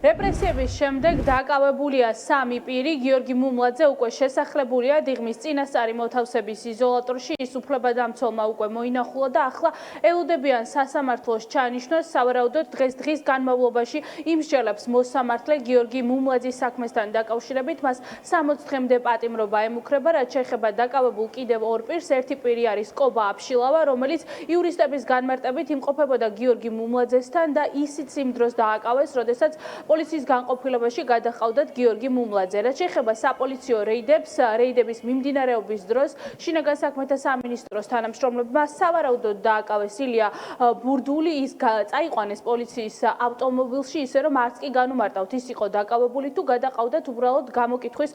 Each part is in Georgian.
რეპრესიების შემდეგ დაკავებულია 3 პირი. გიორგი მუმლაძე უკვე შესახლებულია დიღმის წინასწარი მოთავსების იზოლატორში. ის უფლებადამცველმა უკვე მოინახულა და ახლა ელოდებიან სასამართლოს ჩაანიშნოს. სავარაუდოდ დღის განმავლობაში იმსჯელებს მოსამართლე გიორგი მუმლაძის საქმესთან დაკავშირებით. მას 60 დღემდე პატიმრობა ემუქრება, რაც შეეხება დაკავებულ კიდევ 2 პირს. ერთი პირი არის კობა აფშილავა, რომელიც იურისტების განმარტებით იმყოფებოდა გიორგი მუმლაძესთან და ისიც იმ დროს დააკავეს, როდესაც პოლიციის განყოფილებაში გადაჰყავდათ გიორგი მუმლაძე. რაც შეეხება საპოლიციო რეიდების მიმდინარეობის დროს შინაგან საქმეთა სამინისტროს თანამშრომლებმა სავარაუდოდ დააკავეს ილია ბურდული. ის წაიყვანეს პოლიციის ავტომობილში, ისე რომ არც კი განუმარტავთ ის იყო დაკავებული თუ გადაჰყავდათ უბრალოდ გამოკითხვის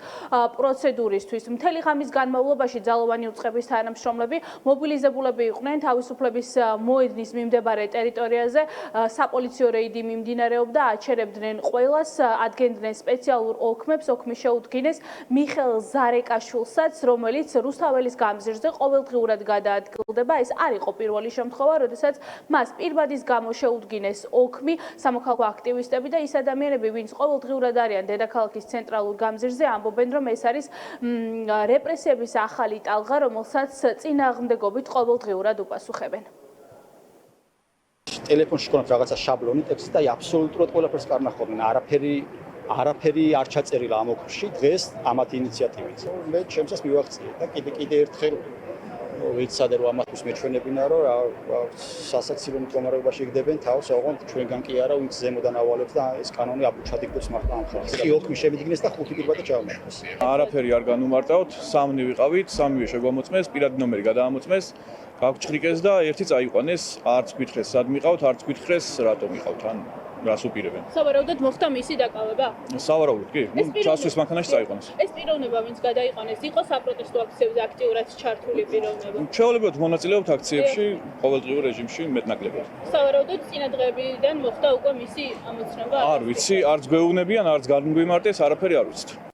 პროცედურისთვის. მთელი ღამის განმავლობაში ძალოვანი უწყების თანამშრომლები მობილიზებულები იყვნენ თავისუფლების მოედნის მიმდებარე ტერიტორიაზე. საპოლიციო რეიდი მიმდინარეობდა, აჩერებდნენ ყველას, ადგენდნენ სპეციალურ ოქმებს. ოქმი შეუდგინეს მიხელ ზარეკაშვილსაც, რომელიც რუსთაველის გამზირზე ყოველდღიურად გადაადგილდება. ეს არ იყო პირველი შემთხვევა, როდესაც მას პირბადის გამო შეუდგინეს ოქმი. სამოქალაქო აქტივისტები და ის ადამიანები, ვინც ყოველდღიურად არიან დედაქალაქის ცენტრალურ გამზირზე, ამბობენ, რომ ეს არის რეპრესიების ახალი ტალღა, რომელსაც წინააღმდეგობით ყოველდღიურად უპასუხებენ. ტელეფონში ქონათ რაღაცა შაბლონი ტექსტი და აბსოლუტურად ყველაფერს კარნახობდნენ. არაფერი არ ჩაწერილა ამ ოქროში დღეს ამათ ინიციატივით. მე ჩემსაც მივახციე და კიდე ერთხელ ვიცადე რომ ამათთვის მეჩვენებინა რომ სასაცილო მდგომარეობაში გდებენ თავს, ოღონდ ჩვენგან კი არა, ვინც ზემოდან ავალებს და ეს კანონი აბუჩადიგვდებს მართლა ამ ხალხს. კი ოქმი შემიდგინეს და 5 პირბადა ჩაამართეს. არაფერი არ განუმარტავთ, 3 ვიყავით, 3-ვე შეგვამოწმეს, პირადი ნომერი გადაამოწმეს, გავჭრიკეს და ერთი წაიყვანეს, არც გითხრეს სად მიყავთ, არც გითხრეს რატომ მიყავთ, ან რას უპირებენ. სავარაუდოდ მოხდა მისი დაკავება? სავარაუდოდ კი, ჩასვლის მანქანაში წაიყვანეს. ეს პიროვნება, ვინც გადაიყვანეს, იყო საპროტესტო აქციებზე აქტიურად ჩართული პიროვნება. ჩვეულებრივად მონაწილეობთ აქციებში, ყოველდღიურ რეჟიმში მეტნაკლებად. სავარაუდოდ წინა დღეებიდან მოხდა უკვე მისი ამოცნობა? არ ვიცი, არც გვეუბნებიან, არც განგვიმარტეს, არაფერი არ ვიცით.